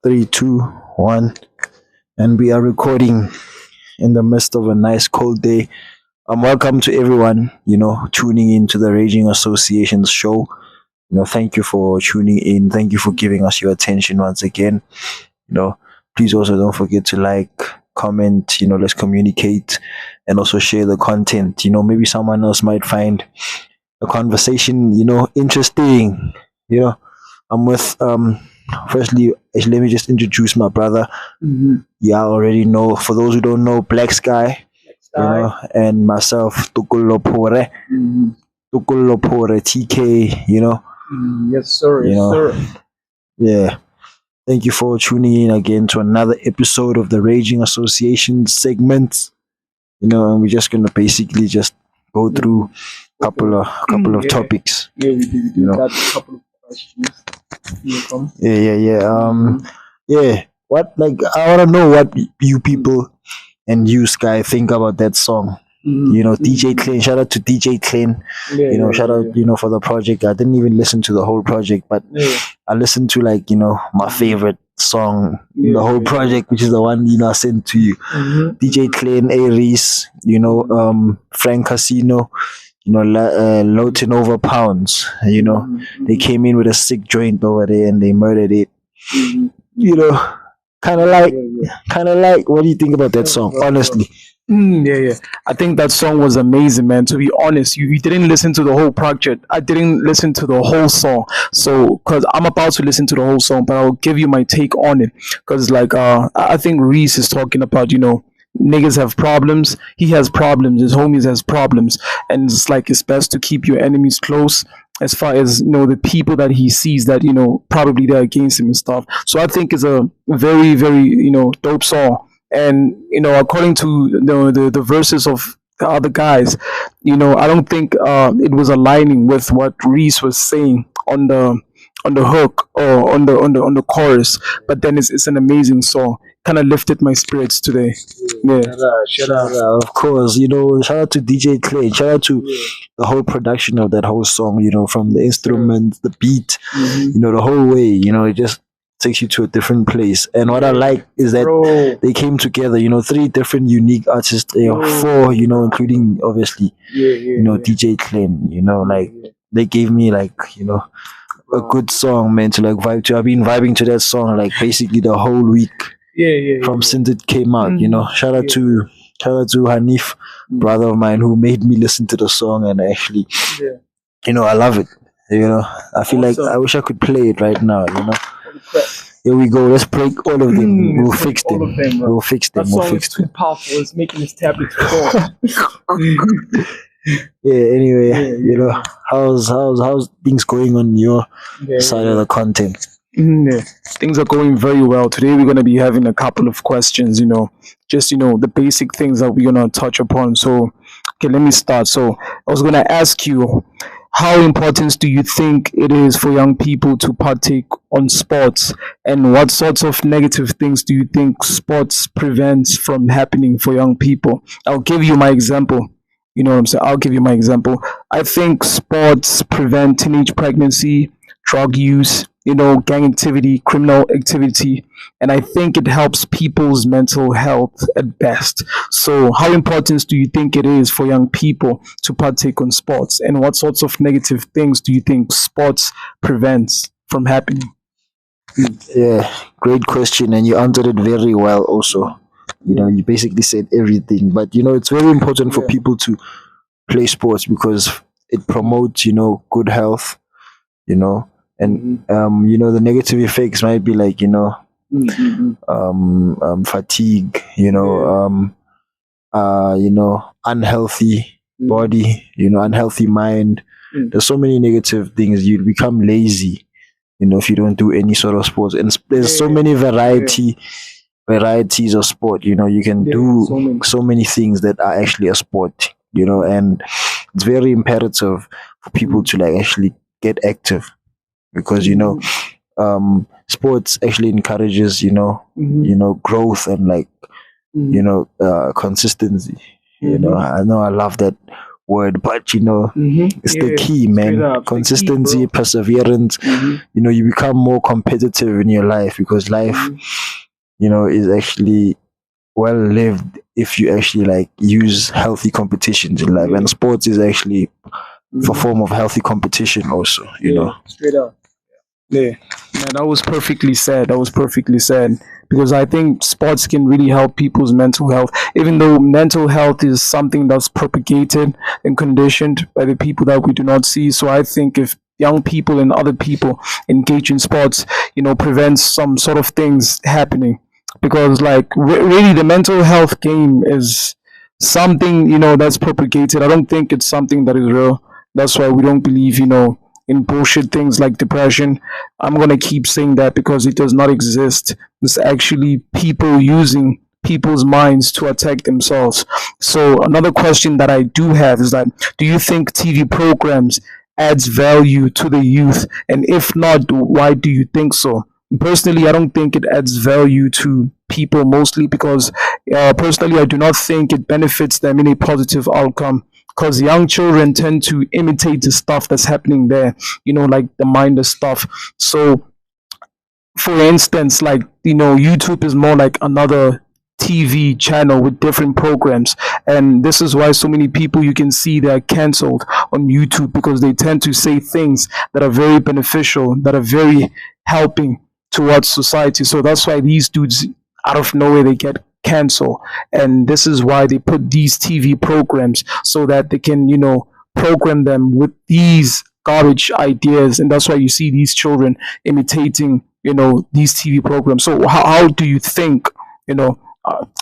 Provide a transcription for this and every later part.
Three, two, one, and we are recording in the midst of a nice cold day. Welcome to everyone, tuning in to the Raging Association's show. Thank you for tuning in. Thank you for giving us your attention once again. You know, Please also don't forget to like, comment, let's communicate and also share the content. Maybe someone else might find a conversation, interesting. You know, I'm with firstly, let me just introduce my brother. Yeah, I already know. For those who don't know, Blaccsky, and myself, Tukulopore, Tukulopore, TK, Yes, sir. you Yes, know, sir. yeah. Thank you for tuning in again to another episode of the Raging Association segment. And we're just gonna basically just go through a couple of Yeah, topics. yeah, we did. You know, Got a couple of questions. Here come. yeah. Mhm. Yeah. What, like, I wanna know what you people and you Sky think about that song. DJ Clean. Shout out to DJ Clean. Yeah, Shout out, for the project. I didn't even listen to the whole project, but yeah, I listened to, like, my favorite song in yeah, the whole yeah. project, which is the one, I sent to you. DJ Clean, Aries, Frank Casino, Lotin over Pounds. They came in with a sick joint over there and they murdered it. You know, kind of like, what do you think about that song, honestly? Yeah. I think that song was amazing, man. To be honest, you didn't listen to the whole project. I didn't listen to the whole song. So, because I'm about to listen to the whole song, but I'll give you my take on it. Because, like, I think Reese is talking about, niggas have problems. He has problems. His homies has problems. And it's like, it's best to keep your enemies close as far as, the people that he sees that, probably they're against him and stuff. So I think it's a very, very, dope song. And according to the verses of the other guys, I don't think it was aligning with what Reese was saying on the hook or on the chorus. But then it's an amazing song. Kind of lifted my spirits today. Yeah. Shout out, of course. Shout out to DJ Clay. Shout out to the whole production of that whole song. From the instruments, the beat, the whole way. It just takes you to a different place. And what I like is that Bro. they came together. Three different unique artists. Four. Including obviously, Yeah. DJ Clay. Like, they gave me, like, a good song, man, to like vibe to. I've been vibing to that song like basically the whole week Yeah. from since it came out. Shout out Yeah. to Hanif, brother of mine, who made me listen to the song, and actually, Yeah. I love it. I feel like Awesome. I wish I could play it right now. Holy crap. Here we go. Let's break all of them. We'll Let's fix break all them. of them, bro. We'll fix them. That We'll song is fix too them. powerful. It's making his tablet fall. Yeah. Anyway, Yeah. how's things going on your Yeah, side of the content? Yeah. Things are going very well. Today we're going to be having a couple of questions, just, the basic things that we're going to touch upon. So, okay, let me start. So, I was going to ask you, how important do you think it is for young people to partake on sports? And what sorts of negative things do you think sports prevents from happening for young people? I'll give you my example. You know what I'm saying? I'll give you my example. I think sports prevent teenage pregnancy, drug use, gang activity, criminal activity, and I think it helps people's mental health at best. So, how important do you think it is for young people to partake on sports, and what sorts of negative things do you think sports prevents from happening? Yeah, great question, and you answered it very well. Also, you basically said everything, but it's very important for Yeah. people to play sports because it promotes, good health, you know, and the negative effects might be like, fatigue, unhealthy body, unhealthy mind. Mm. There's so many negative things. You become lazy, if you don't do any sort of sports. And there's so Yeah. many varieties of sport. You can Yeah, do so many. so many things that are actually a sport. And it's very imperative for people to like actually get active because sports actually encourages growth and like consistency. I know I love that word, but it's the Yeah. key, Straight man. up. The key, Consistency, bro. perseverance. You become more competitive in your life because life, hmm is actually well lived if you actually like use healthy competitions in life, and Yeah. sports is actually a hmm form of healthy competition also. Yeah. Straight up. Yeah. Yeah, that was perfectly said. That was perfectly said. Because I think sports can really help people's mental health, even though mental health is something that's propagated and conditioned by the people that we do not see. So I think if young people and other people engage in sports, prevents some sort of things happening. Because, like, really, the mental health game is something, that's propagated. I don't think it's something that is real. That's why we don't believe, in bullshit things like depression. I'm gonna keep saying that because it does not exist. It's actually people using people's minds to attack themselves. So another question that I do have is that, do you think TV programs adds value to the youth? And if not, why do you think so? Personally, I don't think it adds value to people, mostly because personally I do not think it benefits them in a positive outcome, because young children tend to imitate the stuff that's happening there, like the mindless stuff. So, for instance, like, YouTube is more like another TV channel with different programs. And this is why so many people you can see they're cancelled on YouTube, because they tend to say things that are very beneficial, that are very helping towards society. So that's why these dudes, out of nowhere, they get cancelled. And this is why they put these TV programs, so that they can, program them with these garbage ideas. And that's why you see these children imitating, these TV programs. So how do you think, let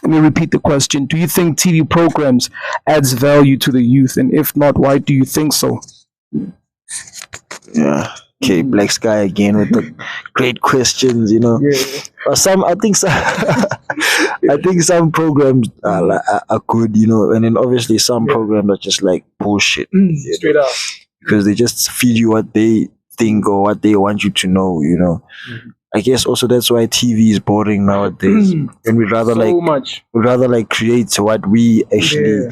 me repeat the question. Do you think TV programs adds value to the youth? And if not, why do you think so? Yeah. Okay, Mhm. Black Sky again with the great questions. Yeah. Some I think some, I think some programs are good, and then obviously some Yeah. programs are just like bullshit, Straight up. because they just feed you what they think or what they want you to know. Mhm. I guess also that's why TV is boring nowadays, and So much. we'd rather like create what we actually Yeah.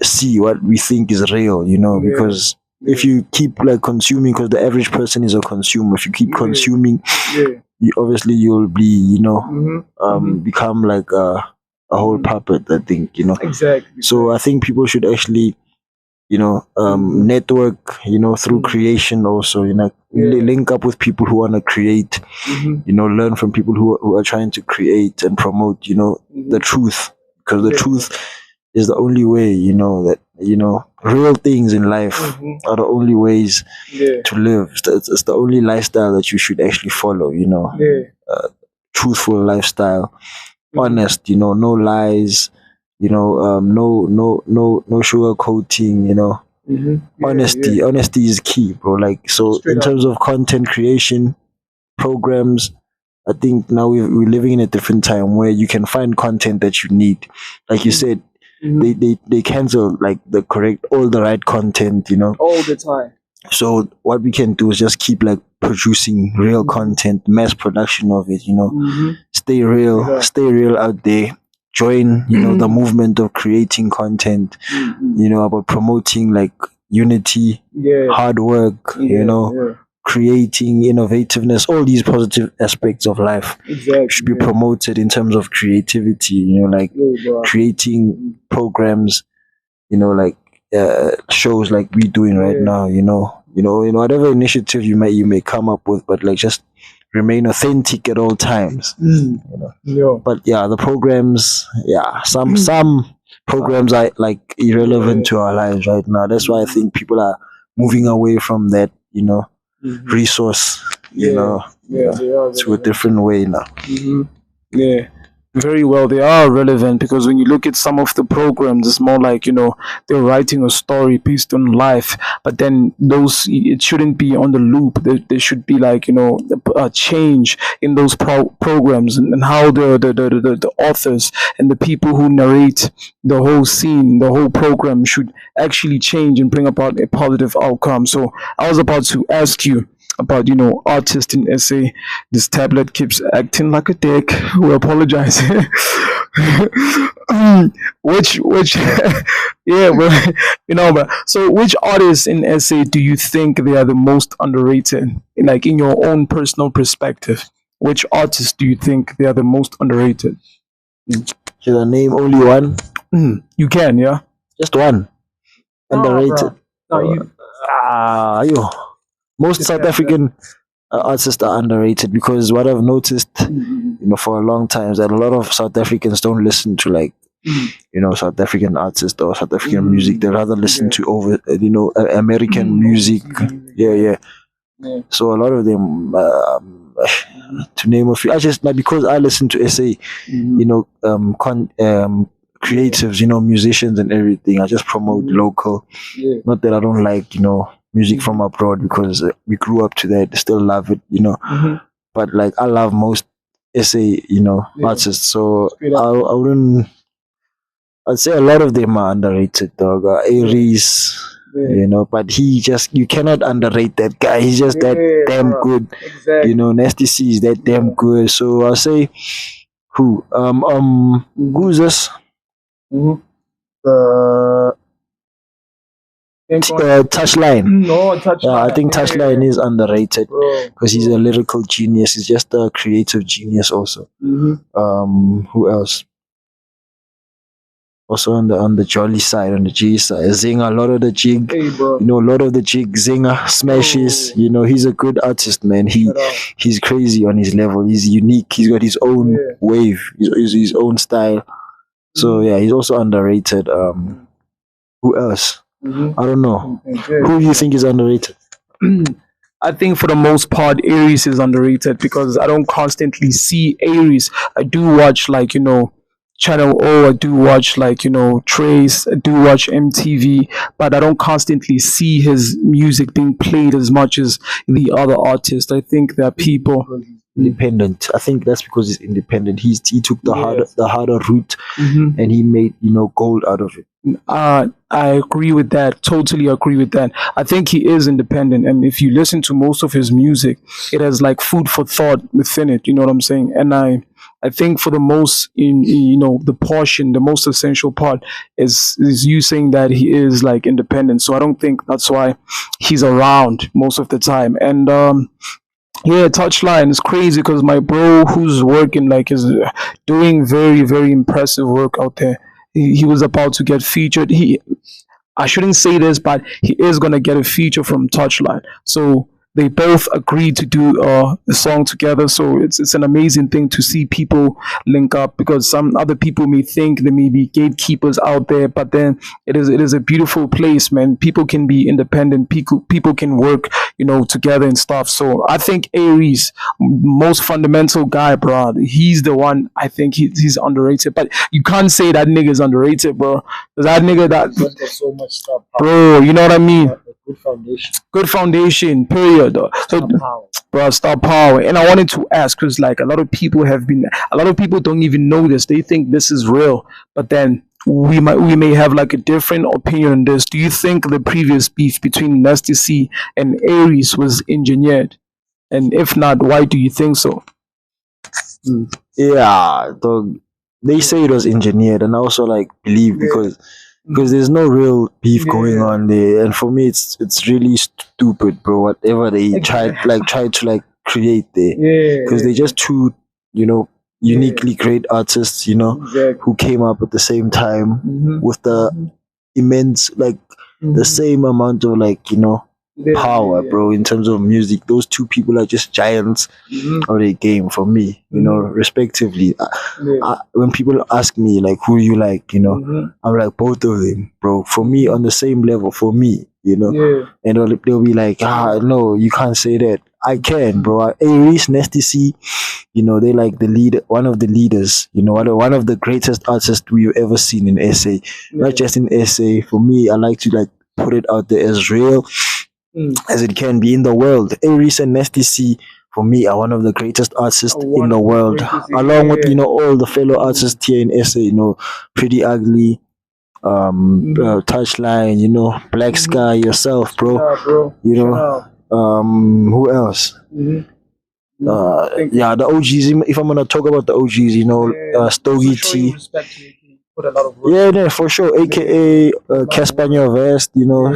see, what we think is real, Yeah. because if Yeah. you keep like consuming, because the average person is a consumer, if you keep Yeah. consuming, Yeah. obviously you'll be, hmm become like a whole puppet, I think, Exactly. So I think people should actually, network, through creation also, Yeah. link up with people who want to create, hmm learn from people who are trying to create and promote, the truth, because the Yeah. truth is the only way, that, real things in life hmm are the only ways Yeah. to live. It's the only lifestyle that you should actually follow, Yeah. truthful lifestyle, hmm honest, no lies, no sugar coating, Yeah. Yeah. honesty is key, bro. Like, so Straight in up. terms of content creation programs, I think now we're living in a different time where you can find content that you need. Like you said, hmm they cancel like all the right content, All the time. so what we can do is just keep like producing real content, mass production of it, hmm Yeah. stay real out there. Join, the movement of creating content, about promoting like unity, Yeah. hard work, Yeah. Yeah. creating innovativeness, all these positive aspects of life should Exactly. be Yeah. promoted in terms of creativity, like Yo, bro. creating programs, like shows like we doing right Yeah. now, whatever initiative you may come up with, but like just remain authentic at all times. Yo. But yeah, the programs, yeah, some programs are like irrelevant Yeah. to our lives right now. That's why I think people are moving away from that, hmm resource, Yeah. Yeah. They are to a relevant. different way now. Yeah. Very well, they are relevant, because when you look at some of the programs, it's more like, they're writing a story based on life, but then it shouldn't be on the loop. There should be, like, a change in those programs, and how the authors and the people who narrate the whole scene, the whole program, should actually change and bring about a positive outcome. So I was about to ask you, about artists in SA. This tablet keeps acting like a dick. We apologize. which yeah, but but so which artists in SA do you think they are the most underrated? Like in your own personal perspective, which artists do you think they are the most underrated? Should I name only one? You can, yeah. Just one. No, Underrated. bro. No, you. Yo. Most South African artists are underrated because what I've noticed, for a long time is that a lot of South Africans don't listen to like, South African artists or South African music. They rather listen to American music. Yeah, yeah. Yeah. So a lot of them, to name a few, I just like because I listen to SA, creatives, musicians and everything. I just promote local. Yeah. Not that I don't like, music from abroad because we grew up to that. Still love it. But like I love most SA, artists. So I wouldn't. I'd say a lot of them are underrated, dog. Aries, but you cannot underrate that guy. He's just that damn good. Exactly. Nasty C is that damn good. So I'll say who? Who's this? The Touchline. no touch. Yeah, I think Touchline is underrated because he's a lyrical genius. He's just a creative genius also. Who else? Also on the jolly side, on the G side, Zinga, a lot of the jig, Hey, bro. a lot of the jig, Zinga smashes. He's a good artist, man. He's crazy on his level. He's unique. He's got his own wave, his own style. So yeah, he's also underrated. Who else? I don't know. Who do you think is underrated? I think for the most part, Aries is underrated because I don't constantly see Aries. I do watch Channel O, I do watch Trace, I do watch MTV, but I don't constantly see his music being played as much as the other artists. I think there are people. Independent. I think that's because he's independent. He took the harder route, and he made gold out of it. I agree with that. Totally agree with that. I think he is independent, and if you listen to most of his music, it has like food for thought within it. You know what I'm saying? And I think for the most the portion, the most essential part is you saying that he is like independent. So I don't think that's why he's around most of the time. And yeah, Touchline is crazy because my bro who's working is doing very, very impressive work out there. He was about to get featured. I shouldn't say this, but he is gonna get a feature from Touchline. So they both agreed to do a song together. So it's an amazing thing to see people link up because some other people may think there may be gatekeepers out there, but then it is a beautiful place, man. People can be independent. People can work, together and stuff. So I think Aries, most fundamental guy, bro. He's the one. I think he's underrated, but you can't say that nigga is underrated, bro. Because that nigga So much stuff, bro, you know what I mean? good foundation. Good foundation, period. So, bro, star power. And I wanted to ask because, a lot of people don't even know this. They think this is real, but then we may have a different opinion on this. Do you think the previous beef between Nasty C and Aries was engineered? And if not, why do you think so? Yeah, they say it was engineered, and I also believe because there's no real beef going on there, and for me it's really stupid, bro. Whatever they tried to create there, because they're just two uniquely great artists, who came up at the same time with the immense the same amount of power, bro. In terms of music, those two people are just giants of the game for me, respectively. When people ask me who you like, I'm like both of them, bro. For me, on the same level, for me, and they'll be like, no, you can't say that. I can, bro. Aries, Nasty C, they the leader, one of the leaders, one of the greatest artists we've ever seen in SA. Not just in SA. For me, I like to put it out there as real as it can be in the world. Aries and Nasty C, for me, are one of the greatest artists in the world, along with all the fellow artists here in SA. Pretty Ugly, Touchline, Blaccsky, yourself, bro. Yeah, bro. Who else? Mm-hmm. I think Yeah, the OGs. If I'm gonna talk about the OGs, also Stogie showing T. respect to AK. Put a lot of work. Yeah, yeah, for sure. AKA A lot of work. Caspania Vest.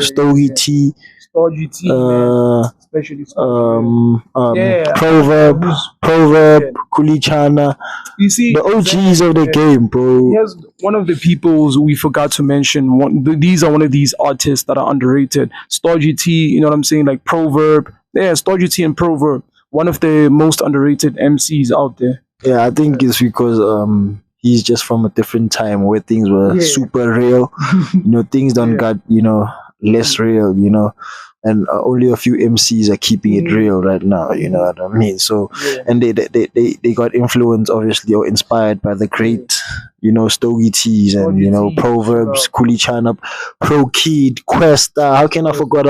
Stogie T. Store GT, man. Uh, Especially Store Yeah, Proverb, yeah. Kulichana. You see, The OGs exactly. of the Yeah. game, bro. Here's one of the peoples we forgot to mention. These are one of these artists that are underrated. Star GT, you know what I'm saying? Like Proverb. Yeah, Star GT and Proverb. One of the most underrated MCs out there. Yeah, I think it's because he's just from a different time where things were Yeah. super real. Things don't Yeah. got less real. And only a few MCs are keeping it real right now. You know what I mean? So, Yeah. and they got influenced obviously or inspired by the great Stogie T's and Stogie T, Proverbs, sure. Kulichana, Pro Kid, Questa. How can I forget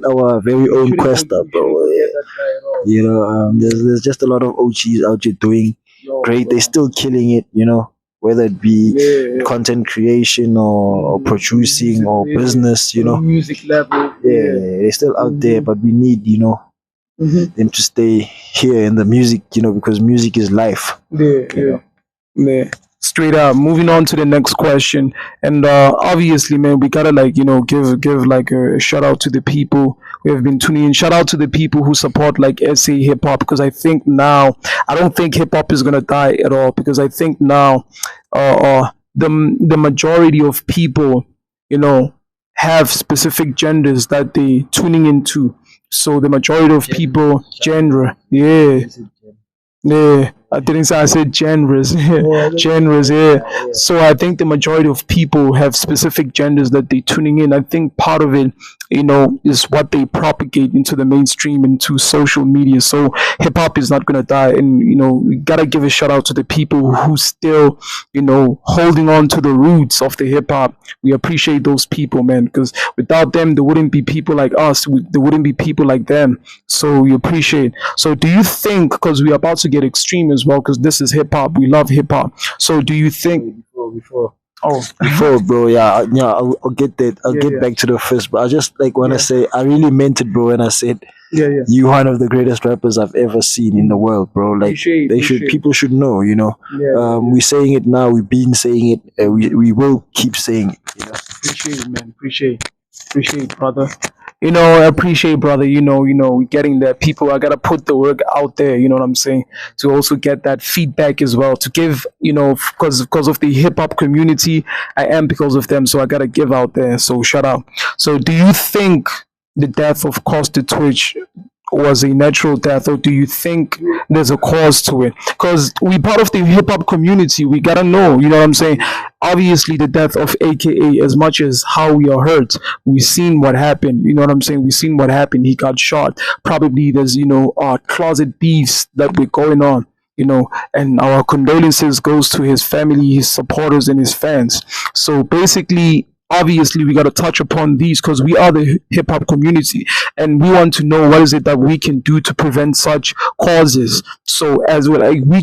our very own Shouldn't Questa, we shouldn't bro? forget that guy at all. There's just a lot of OGs out there doing Yo, great. bro. They're still killing it, whether it be Yeah. content creation or producing or Yeah. business, Music level. Yeah, they're still out there, but we need, them to stay here in the music, because music is life. Yeah, yeah. Yeah. Straight up. Moving on to the next question, and obviously, man, we gotta give like a shout out to the people who have been tuning in. Shout out to the people who support like SA hip hop because I think now I don't think hip hop is gonna die at all because I think now the majority of people have specific genders that they tuning into. So the majority of people genre, yeah. Yeah, I didn't say I said genres. Genres, yeah. So I think the majority of people have specific genders that they tuning in. I think part of it, is what they propagate into the mainstream, into social media. So hip hop is not gonna die, and we gotta give a shout out to the people who still, holding on to the roots of the hip hop. We appreciate those people, man, because without them, there wouldn't be people like us. There wouldn't be people like them. So we appreciate. So do you think, because we're about to get extreme as well, because this is hip hop, we love hip hop. So do you think? Before. Oh, Before, bro, yeah, I'll get that. I'll Yeah, get yeah. back to the first, but I just like want to Yeah. say I really meant it, bro. When I said yeah. you one of the greatest rappers I've ever seen in the world, bro. Like Appreciate. people should know, Yeah. We're saying it now. We've been saying it. We will keep saying it. Appreciate, man. Appreciate, brother. I appreciate, brother. We getting there. People, I gotta put the work out there. You know what I'm saying? To also get that feedback as well. To give, because of the hip hop community, I am because of them. So I gotta give out there. So shout out. So do you think the death of Costa Twitch was a natural death, or do you think there's a cause to it? Because we part of the hip hop community, we gotta know. You know what I'm saying? Obviously, the death of AKA, as much as how we are hurt, we've seen what happened. You know what I'm saying? We've seen what happened. He got shot. Probably there's closet beefs that were going on. And our condolences goes to his family, his supporters, and his fans. So basically, obviously we got to touch upon these because we are the hip hop community and we want to know what is it that we can do to prevent such causes. So as well, like, we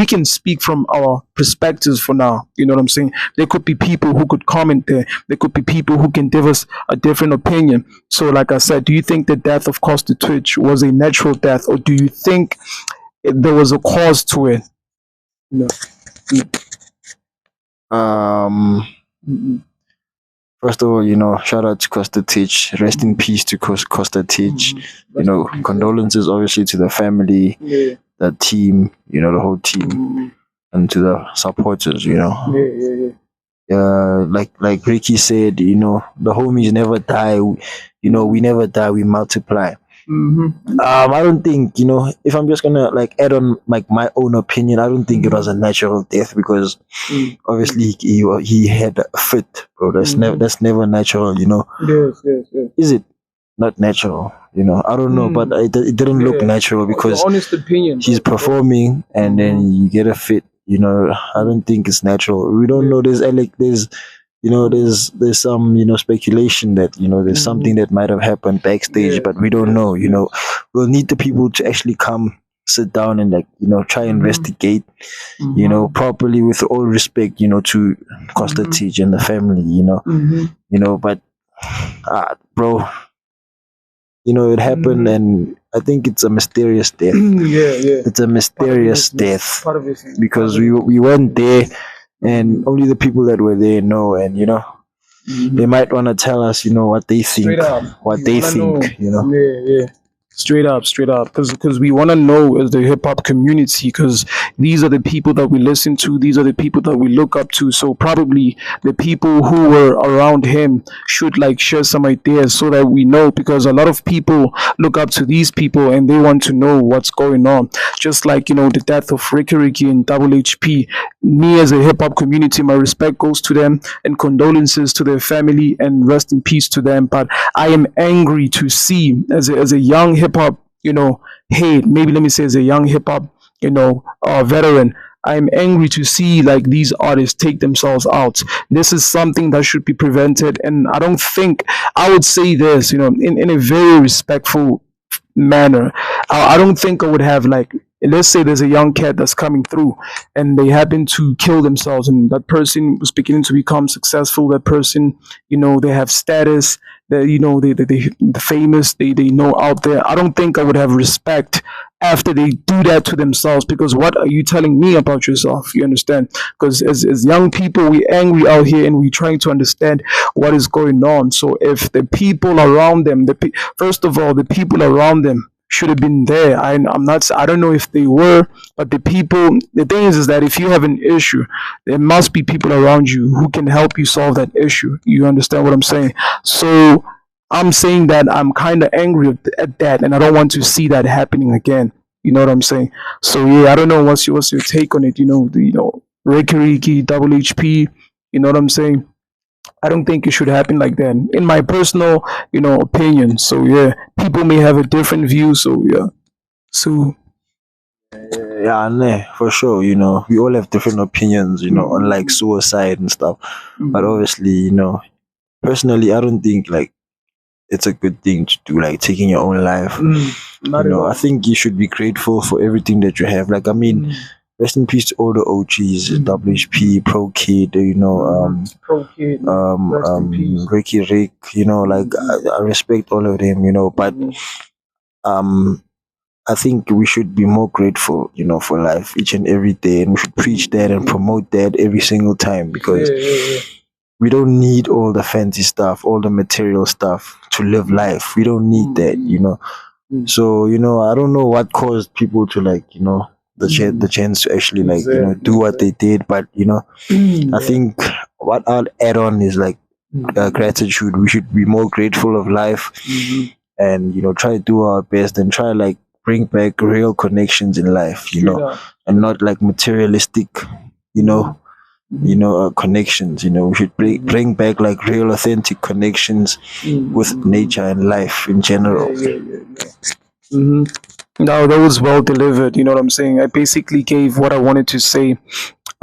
can speak from our perspectives for now. You know what I'm saying? There could be people who could comment there. There could be people who can give us a different opinion. So like I said, do you think the death of Costa Twitch was a natural death, or do you think there was a cause to it? No. First of all, shout out to Costa Teach. Rest in peace to Costa Teach. Condolences obviously to the family, Yeah. the team, the whole team, and to the supporters. Like Ricky said, the homies never die. We never die. We multiply. I don't think, if I'm just gonna like add on like my own opinion, I don't think it was a natural death because obviously he had a fit, bro. That's never natural, Yes. Is it not natural? I don't know, but it didn't look natural because honest opinion. he's performing and then you get a fit. I don't think it's natural. We don't know. There's some speculation that there's something that might have happened backstage, but we don't know. We'll need the people to actually come sit down and try investigate properly with all respect to Costa Teach and the family. But bro, It happened, Hmm. and I think it's a mysterious death. Yeah, yeah. It's a Part of it mysterious is death part of it. Part because of it we is. went there, and Hmm. only the people that were there know, and they Hmm. might want to tell us, what they Straight think, up, what we they wanna think, know. Yeah, yeah. Straight up, because we want to know as the hip hop community, because these are the people that we listen to, these are the people that we look up to. So probably the people who were around him should like share some ideas so that we know, because a lot of people look up to these people and they want to know what's going on. Just like the death of Ricky Ricky and Double HP. Me as a hip hop community, my respect goes to them and condolences to their family and rest in peace to them. But I am angry to see as a young hip hop, hey, maybe let me say as a young hip hop, veteran. I'm angry to see like these artists take themselves out. This is something that should be prevented, and I don't think I would say this, in a very respectful manner. I don't think I would have like, let's say there's a young cat that's coming through and they happen to kill themselves, and that person was beginning to become successful. That person, they have status, that the famous, they know out there. I don't think I would have respect after they do that to themselves, because what are you telling me about yourself? You understand? Because as young people, we angry out here and we trying to understand what is going on. So if the people around them, first of all, the people around them should have been there. I'm not. I don't know if they were, but the people. The thing is that if you have an issue, there must be people around you who can help you solve that issue. You understand what I'm saying? So I'm saying that I'm kind of angry at that, and I don't want to see that happening again. You know what I'm saying? So yeah, I don't know what's your take on it. Ricky Ricky, Double HP. You know what I'm saying? I don't think it should happen like that, in my personal, opinion. So yeah, people may have a different view. So yeah, so Yeah, nah, for sure. We all have different opinions, on like mm, suicide and stuff. But mm, obviously, personally, I don't think like it's a good thing to do, like taking your own life. not at I all. think you should be grateful for everything that you have. Like, I mean, Mm, rest in peace to all the OGs, mm, WHP, Pro Kid, Pro kid, man, rest in peace. Ricky Rick, like Mm, I respect all of them, but mm, um, I think we should be more grateful, for life each and every day, and we should preach that and promote that every single time yeah, because yeah, yeah. we don't need all the fancy stuff, all the material stuff to live life. We don't need Mm, that. mm, So, I don't know what caused people to like, the mm, chance to actually like, exactly, do what they exactly. did. But, I Yeah. think what I'll add on is like Mm, gratitude. We should be more grateful of life mm, and, try to do our best and try like bring back real connections in life, straight up. and not like materialistic, you Mm, know, mm, connections. We should mm, bring back like real authentic connections with mm. nature and life in Yeah, general. yeah, yeah, yeah. Hmm. No, that was well delivered. You know what I'm saying? I basically gave what I wanted to say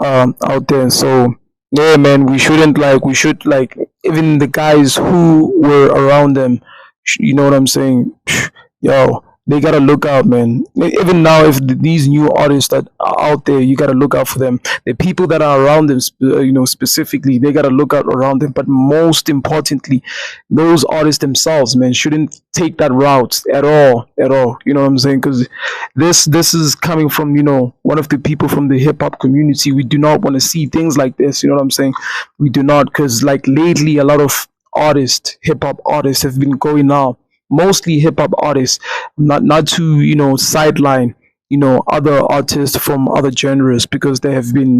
out there. So yeah, man, we should like, even the guys who were around them. You know what I'm saying? Yo, they gotta look out, man. Even now, if these new artists that are out there, you gotta look out for them. The people that are around them, specifically, they gotta look out around them. But most importantly, those artists themselves, man, shouldn't take that route at all, at all. You know what I'm saying? Because this is coming from one of the people from the hip hop community. We do not want to see things like this. You know what I'm saying? We do not, because like lately, a lot of artists, hip hop artists, have been going out. Mostly hip hop artists, not to sideline other artists from other genres, because they have been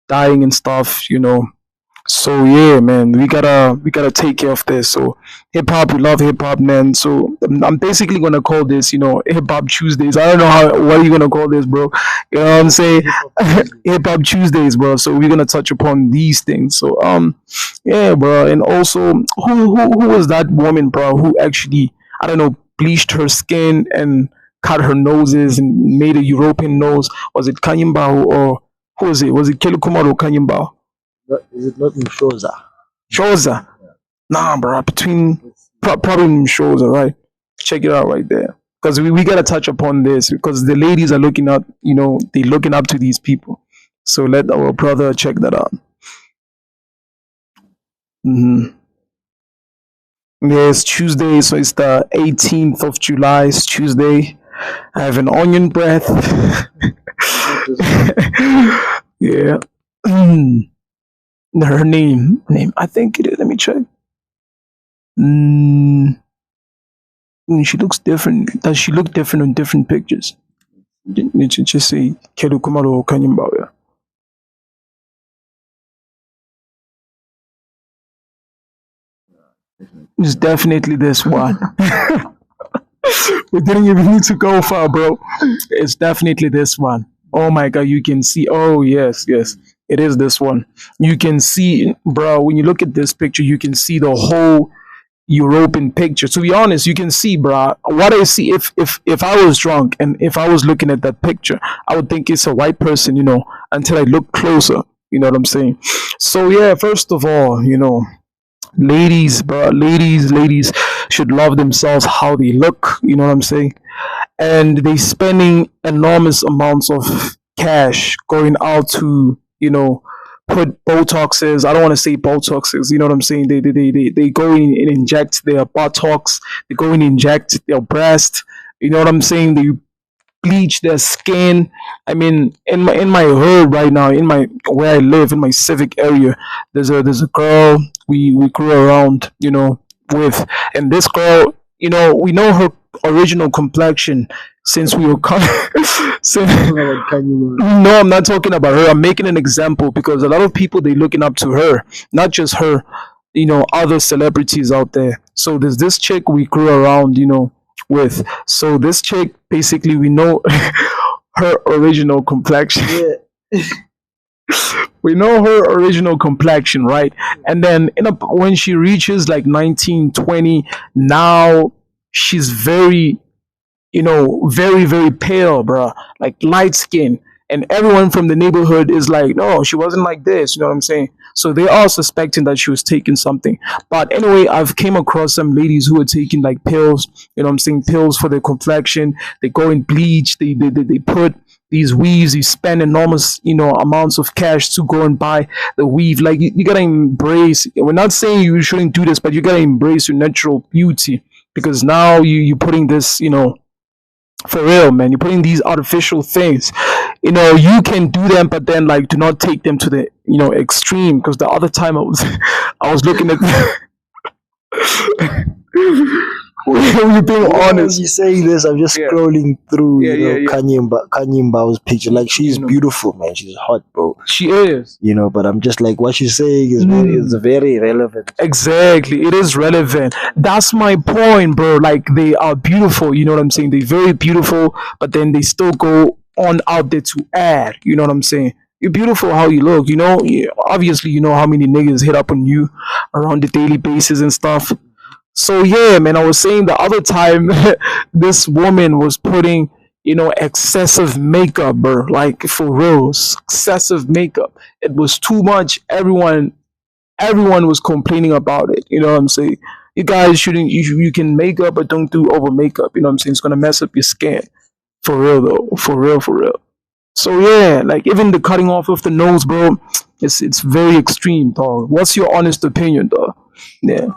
dying and stuff. So yeah, man, we gotta take care of this. So hip hop, we love hip hop, man. So I'm basically gonna call this, hip hop Tuesdays. I don't know what are you gonna call this, bro. You know what I'm saying? Hip hop Tuesday. Hip hop Tuesdays, bro. So we're gonna touch upon these things. So yeah, bro. And also, who was that woman, bro? Who actually, I don't know, bleached her skin and cut her noses and made a European nose? Was it Kanyimba, or who was it? Was it Kelukumar or Kanyimba? Is it not Mshoza? Shoza. Nah, bro. Probably Shoza, right? Check it out right there. Because we gotta touch upon this, because the ladies are looking up. They looking up to these people. So let our brother check that out. Hmm. Yeah, it's Tuesday, so it's the 18th of July. It's Tuesday. I have an onion breath. Yeah. Her name. I think it is. Let me check. Mm, she looks different. Does she look different on different pictures? Just say Kedu Kumaro Kanyimbawa. It's definitely this one. We didn't even need to go far, bro. It's definitely this one. Oh my god, you can see. Oh yes, yes, it is this one. You can see, bro. When you look at this picture, you can see the whole European picture. To be honest, you can see, bro. What I see, if I was drunk and if I was looking at that picture, I would think it's a white person, until I look closer. You know what I'm saying? So yeah, first of all, ladies, bro, ladies should love themselves how they look. You know what I'm saying? And they spending enormous amounts of cash going out to put botoxes. I don't want to say botoxes. You know what I'm saying? They go in and inject their buttocks. They go and inject their breast. You know what I'm saying? They bleach their skin. I mean, in my hood right now, in my where I live, in my civic area, there's a girl we grew around, with, and this girl, we know her original complexion since we were coming. since, no, I'm not talking about her. I'm making an example because a lot of people they looking up to her, not just her, other celebrities out there. So there's this chick we grew around, with. So this chick, basically, we know her original complexion. Yeah. We know her original complexion, right? And then when she reaches like 19, 20, now she's very, very, very pale, bro. Like light skin. And everyone from the neighborhood is like, no, she wasn't like this. You know what I'm saying? So they are suspecting that she was taking something. But anyway, I've came across some ladies who are taking like pills, you know what I'm saying, pills for their complexion. They go and bleach. They put these weaves. You spend enormous, amounts of cash to go and buy the weave. Like you gotta embrace. We're not saying you shouldn't do this, but you gotta embrace your natural beauty because now you're putting this, for real, man. You're putting these artificial things. You can do them, but then like do not take them to the extreme. Because the other time I was I was looking at when you're being As honest. you saying this, I'm just Yeah, scrolling through, yeah, yeah, yeah. Kanye Mbao's picture. Like she's You know, beautiful, man. She's hot, bro. she is. But I'm just like what she's saying is very relevant. Exactly. It is relevant. That's my point, bro. Like they are beautiful, you know what I'm saying? They're very beautiful, but then they still go on out there to add, you know what I'm saying? You're beautiful how you look, obviously you know how many niggas hit up on you around the daily basis and stuff. So yeah, man, I was saying the other time this woman was putting, excessive makeup, bro. Like for real, excessive makeup. It was too much. Everyone was complaining about it. You know what I'm saying? You guys shouldn't. You can make up, but don't do over makeup. You know what I'm saying? It's gonna mess up your skin. For real though. For real. For real. So yeah, like even the cutting off of the nose, bro. It's very extreme, dog. What's your honest opinion, dog? Yeah.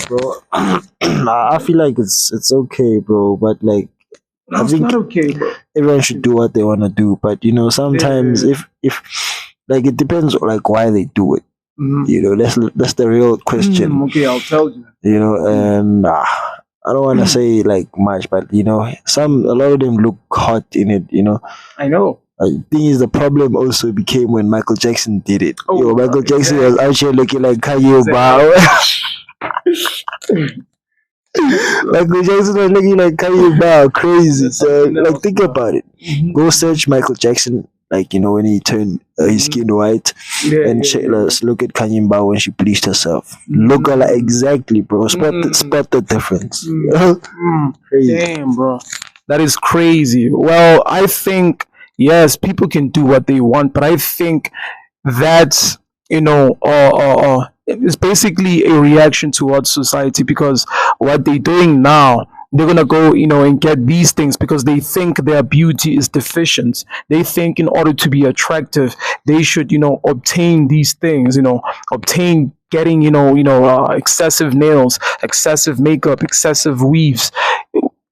Bro, I feel like it's okay, bro. But like No, I it's think not okay, bro. everyone should do what they want to do. But sometimes if like it depends like why they do it. That's the real question. Okay, I'll tell you. And I don't want to say like much, but a lot of them look hot in it. I know. I think the problem also became when Michael Jackson did it. Oh, Michael Jackson exactly. was out here looking like Kanye Bao. Michael Jackson was looking like Kanye Bao, crazy. That's So something like else, think bro. about it. Mhm. Go search Michael Jackson. Like when he turned his Mhm. skin white, Yeah, and yeah, yeah. let's look at Kanye Bao when she bleached herself. Look at her exactly, bro. Spot the difference. Crazy. Damn, bro. That is crazy. Well, I think, yes, people can do what they want, but I think that's, it's basically a reaction towards society because what they're doing now, they're gonna go, and get these things because they think their beauty is deficient. They think in order to be attractive, they should, obtain these things, obtain getting, excessive nails, excessive makeup, excessive weaves.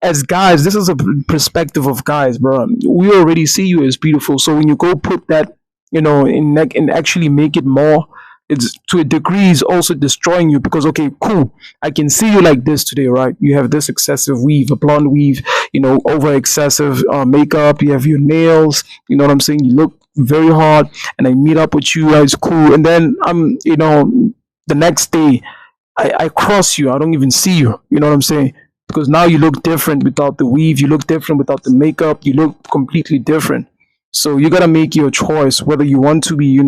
As guys, this is a perspective of guys, bro. We already see you as beautiful. So when you go put that, and actually make it more, it's to a degree is also destroying you because okay, cool. I can see you like this today, right? You have this excessive weave, a blonde weave, over excessive makeup. You have your nails. You know what I'm saying? You look very hard, and I meet up with you guys, cool. And then the next day I cross you. I don't even see you. You know what I'm saying? Because now you look different without the weave. You look different without the makeup. You look completely different. So you gotta make your choice whether you want to be,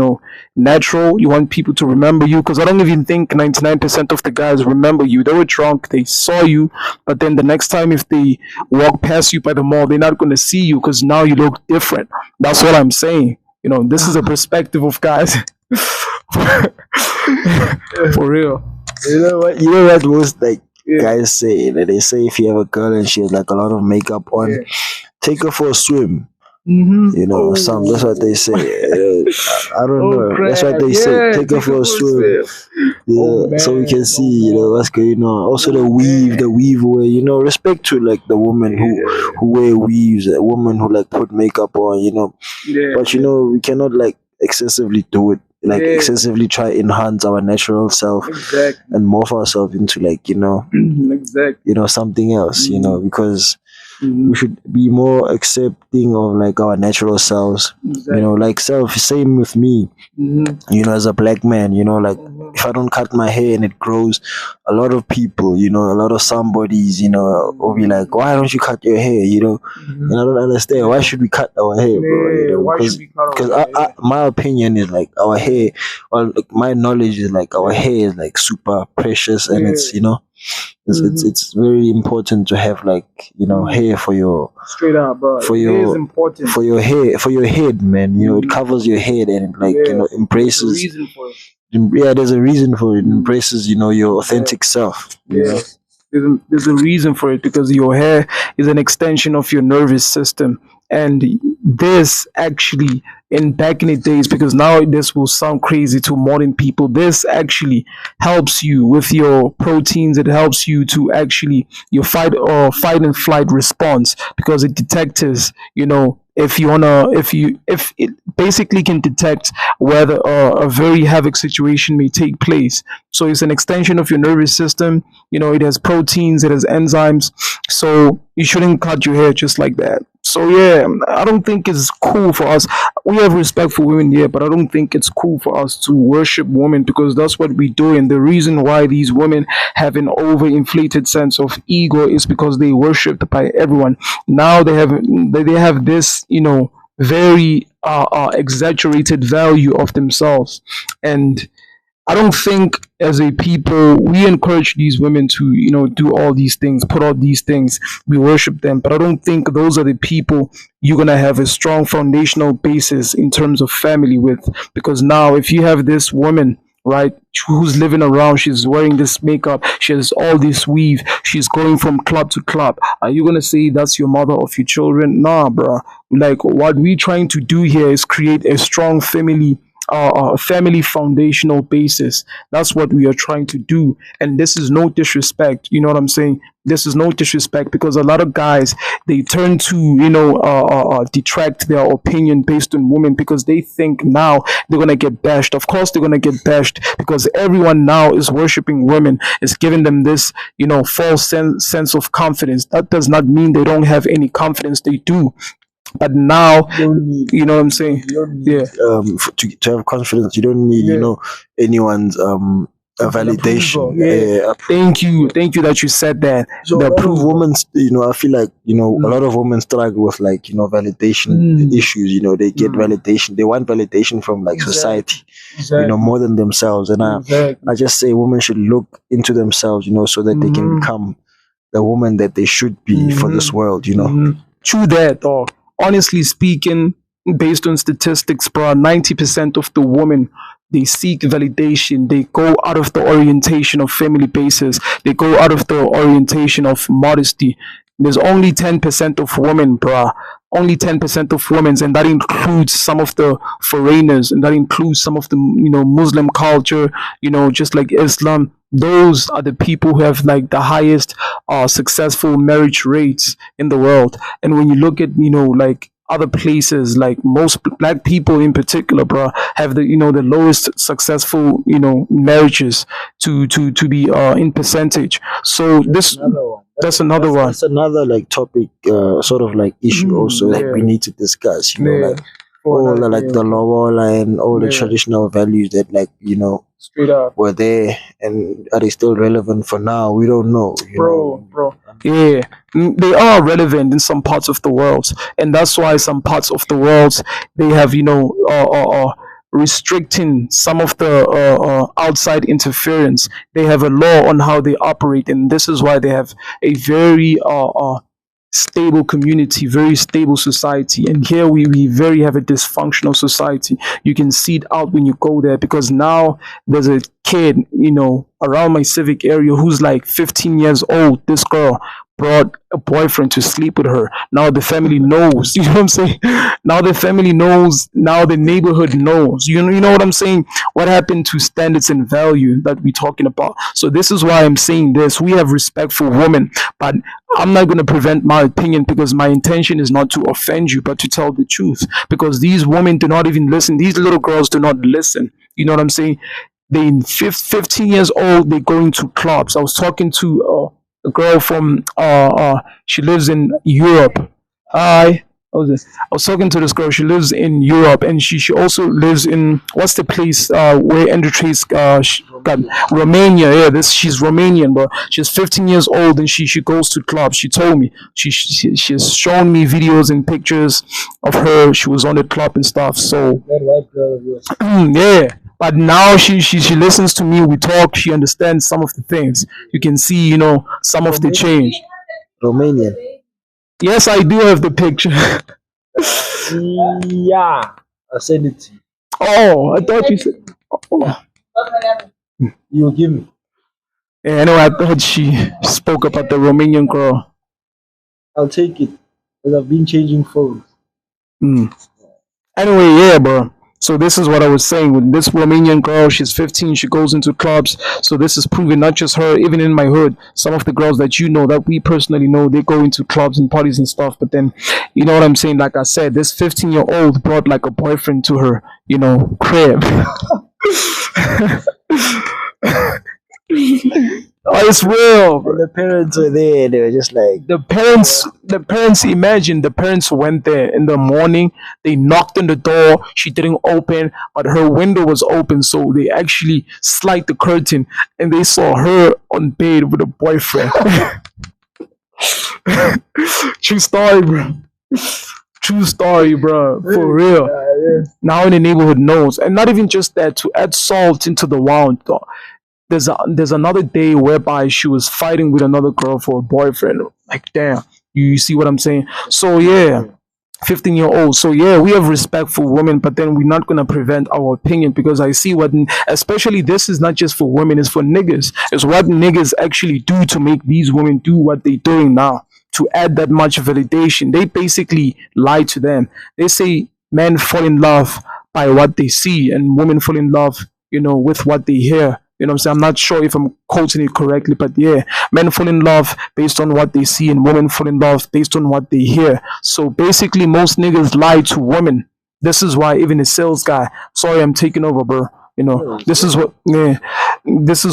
natural. You want people to remember you. Because I don't even think 99% of the guys remember you. They were drunk. They saw you, but then the next time if they walk past you by the mall, they're not gonna see you because now you look different. That's what I'm saying. This is a perspective of guys. For real. You know what most like Yeah. guys say that they say if you have a girl and she has like a lot of makeup on, Yeah. take her for a swim. Oh. Some that's what they say. I don't Oh, know. That's what crap. they say. Yeah, Take her for a swim. Oh, Yeah, so we can man. see, Oh, man. what's going on. Also the Oh, weave, man. the weave way, respect to like the women Yeah. who wear weaves, a woman who like put makeup on. Yeah. But we cannot like excessively do it. Like Yeah. excessively try enhance our natural self Exactly. and morph ourselves into like, Exactly. something else, because Mhm. we should be more accepting of like our natural selves. Exactly. Like self same with me, Mhm. as a black man, like Mhm. if I don't cut my hair and it grows, a lot of people, a lot of somebodies, will be like, why don't you cut your hair, Mhm. and I don't understand why should we cut our hair, bro, Yeah. Why because should we cut because our hair? my opinion is like our hair, or like my knowledge is like our hair is like super precious, and it's Yeah. Mhm. it's very important to have like hair for your Straight up, bro. for It is your important. for your hair, for your head, man. It Mhm. covers your head, and it like Yeah. There's a embraces. reason for it. Yeah, there's a reason for it. Mhm. Embraces your Yeah. authentic self. Yeah. There's a reason for it because your hair is an extension of your nervous system. And this actually, in back in the days, because now this will sound crazy to modern people, this actually helps you with your proteins. It helps you to actually your fight and flight response because it detects, if you wanna, if it basically can detect whether a very havoc situation may take place. So it's an extension of your nervous system. It has proteins, it has enzymes. So you shouldn't cut your hair just like that. So yeah, I don't think it's cool for us. We have respect for women, yeah, but I don't think it's cool for us to worship women because that's what we do. And the reason why these women have an overinflated sense of ego is because they worshipped by everyone. Now they have this, very exaggerated value of themselves. And I don't think as a people we encourage these women to, do all these things, put all these things, we worship them. But I don't think those are the people you're gonna have a strong foundational basis in terms of family with. Because now if you have this woman, right, who's living around, she's wearing this makeup, she has all this weave, she's going from club to club. Are you gonna say that's your mother of your children? Nah, bruh. Like what we trying to do here is create a strong family foundational basis. That's what we are trying to do. And this is no disrespect. You know what I'm saying? This is no disrespect because a lot of guys they turn to detract their opinion based on women because they think now they're gonna get bashed. Of course they're gonna get bashed because everyone now is worshiping women. It's giving them this false sense of confidence. That does not mean they don't have any confidence. They do. But now, You don't need, you know what I'm saying? you don't need Yeah. to have confidence. You don't need, Yeah. anyone's validation. Yeah. Thank you that you said that. So The a lot of approval. women, I feel like a lot of women struggle with like validation issues. They get validation. They want validation from like society, Exactly. more than themselves. And Exactly. I just say women should look into themselves, so that they can become the woman that they should be for this world. True that, though. Honestly speaking, based on statistics, bro, 90% of the women they seek validation, they go out of the orientation of family basis, they go out of the orientation of modesty. There's only 10% of women, bruh. Only 10% of women, and that includes some of the foreigners, and that includes some of the Muslim culture, just like Islam. Those are the people who have like the highest successful marriage rates in the world. And when you look at like other places, like most black people in particular, bro, have the lowest successful marriages to be in percentage. So this Another one. that's another one. That's another like topic, sort of like issue also like we Yeah, need to discuss. yeah, Like for all another the like day. the lobola and all the Yeah, traditional values that like straight up. were there, and are they still relevant for now? We don't know. Bro. Yeah, they are relevant in some parts of the world, and that's why some parts of the world they have restricting some of the outside interference. They have a law on how they operate, and this is why they have a very stable community, very stable society. And here we very have a dysfunctional society. You can see it out when you go there, because now there's a kid, around my civic area who's like 15 years old. This girl brought a boyfriend to sleep with her. Now the family knows. You know what I'm saying? Now the family knows. Now the neighborhood knows. You know what I'm saying? What happened to standards and value that we're talking about? So this is why I'm saying this. We have respect for women, but I'm not going to prevent my opinion, because my intention is not to offend you, but to tell the truth. Because these women do not even listen. These little girls do not listen. You know what I'm saying? They 15 years old. They going to clubs. I was talking to a girl from she lives in Europe. What was this? I was talking to this girl. She lives in Europe, and she also lives in, what's the place where Andrew Trace got Romania. Yeah, this she's Romanian, but she's 15 years old, and she goes to clubs. She told me she's shown me videos and pictures of her. She was on the club and stuff. So That white girl of yours. yeah. But now she listens to me. We talk. She understands some of the things. You can see, some of the change. Romanian. Yes, I do have the picture. Yeah, I send it to you. Oh, I thought you said. Oh. You give me. Yeah, anyway, I thought she spoke about the Romanian girl. I'll take it because I've been changing phones. Mm. Anyway, yeah, bro. So this is what I was saying. With this Romanian girl, she's 15. She goes into clubs. So this is proving not just her, even in my hood, some of the girls that that we personally know, they go into clubs and parties and stuff. But then, you know what I'm saying? Like I said, this 15-year-old brought like a boyfriend to her, crib. Oh, it's real, And the parents were there. They were just like, the parents imagine the parents went there in the morning. They knocked on the door. She didn't open, but her window was open, so they actually slide the curtain, and they saw her on bed with a boyfriend. True story, bro. True story, bro. For real. Now in the neighborhood knows. And not even just that, to add salt into the wound, though. There's another day whereby she was fighting with another girl for a boyfriend. Like, damn, you see what I'm saying? So yeah, 15-year-old. So yeah, we have respect for women, but then we're not gonna prevent our opinion, because I see what, especially this is not just for women, it's for niggas. It's what niggas actually do to make these women do what they're doing now. To add that much validation, they basically lie to them. They say men fall in love by what they see, and women fall in love, with what they hear. You know what I'm saying? I'm not sure if I'm quoting it correctly, but yeah, men fall in love based on what they see, and women fall in love based on what they hear. So basically, most niggas lie to women. This is why even a sales guy, sorry, I'm taking over, bro. Yeah, this is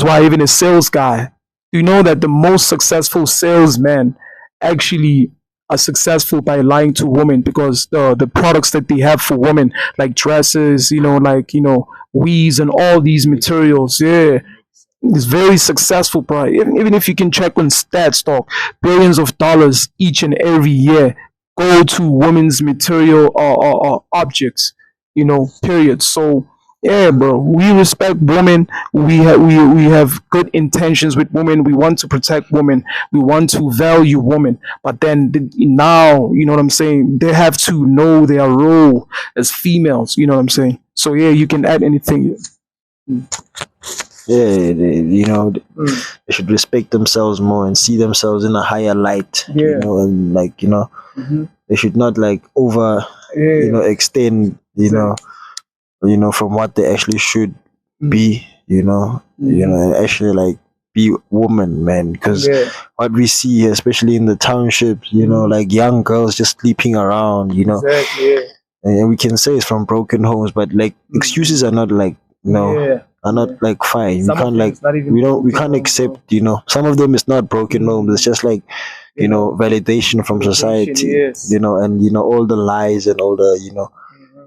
why even a sales guy, that the most successful salesmen actually are successful by lying to women, because the products that they have for women, like dresses, weaves and all these materials, yeah, it's very successful, bro. Even if you can check on stats, talk billions of dollars each and every year go to women's material or objects, period. So yeah, bro, we respect women. We have good intentions with women. We want to protect women. We want to value women. But then now, you know what I'm saying? They have to know their role as females. You know what I'm saying? So yeah, you can add anything. Mm. Yeah, Mm. they should respect themselves more and see themselves in a higher light, Yeah. and like, Mm-hmm. they should not like over, Yeah. extend, Exactly. from what they actually should Mm. be, Mm-hmm. and actually like be woman, man. Because Yeah. what we see, especially in the townships, Mhm. like young girls just sleeping around, Exactly. Yeah. and we can say it's from broken homes, but like Mm. excuses are not like, Yeah. are not Yeah. like fine. We Some of can't them like, it's not even we broken can't homes, accept, bro. some of them it's not broken homes. It's Mm. just like, You know, validation from validation. society, Yes. and all the lies and all the, Mhm.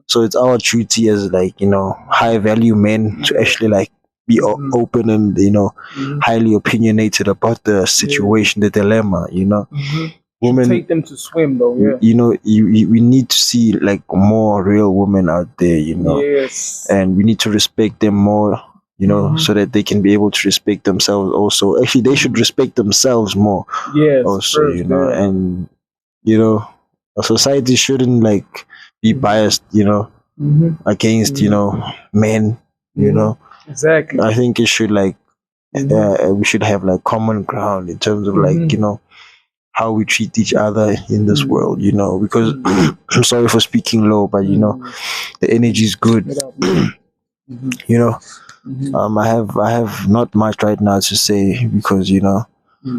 so it's our duty as like, high value men to Yeah. actually like be Mhm. open and, Mhm. highly opinionated about the Yeah. situation, the dilemma. Mhm. Should Women, take them to swim though. Yeah. we need to see like more real women out there, Yes. and we need to respect them more, Mhm. so that they can be able to respect themselves also. Actually, they should Mhm. respect themselves more Yes. also, First. Yeah. and you know a society shouldn't like be Mhm. biased, Mhm. against, Mhm. men, you Mhm. know. Exactly. I think it should like, Mhm. we should have like common ground in terms of like, Mhm. how we treat each other in this world, Mhm. because Mhm. I'm sorry for speaking low, but Mhm. the energy is good. Get out. Yeah. Mhm. you know Mhm. I have not much right now to say, because Mhm.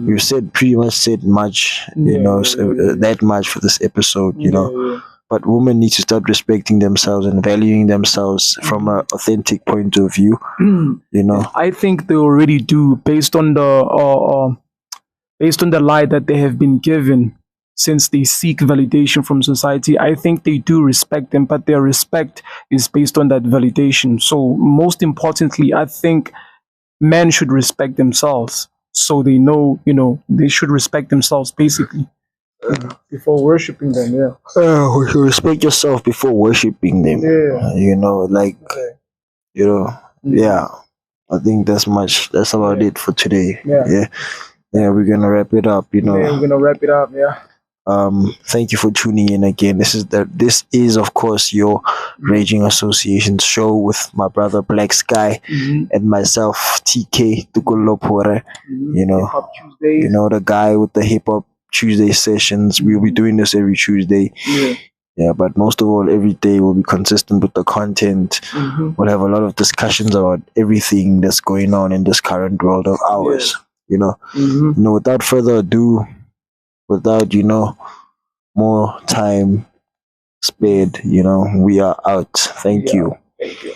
we've said pretty much said much, Yeah. Yeah. so, Yeah. that much for this episode, Yeah. Yeah. but women need to start respecting themselves and valuing themselves from Mhm. an authentic point of view, you know I think they already do, based on the lie that they have been given since they seek validation from society. I think they do respect them, but their respect is based on that validation. So, most importantly, I think men should respect themselves. So they know, they should respect themselves basically before worshiping them. Yeah. we should respect yourself before worshiping them, Yeah. like, Okay. you know Mm. yeah, I think that's about Yeah. it for today. Yeah. Yeah, Yeah. yeah, we're gonna wrap it up. Yeah. We're gonna wrap it up. Yeah. Thank you for tuning in again. This is of course your Mm-hmm. Raging Association show with my brother Black Sky Mm-hmm. and myself TK Tukulopore. Mm-hmm. You Hip know, Hop Tuesdays. the guy with the hip hop Tuesday sessions. We'll be Mm-hmm. doing this every Tuesday. Yeah. Yeah, but most of all, every day we'll be consistent with the content. Mm-hmm. We'll have a lot of discussions about everything that's going on in this current world of Yeah. ours. You know, Mm-hmm. without further ado, without more time spared, we are out. Thank Yeah. you. Thank you.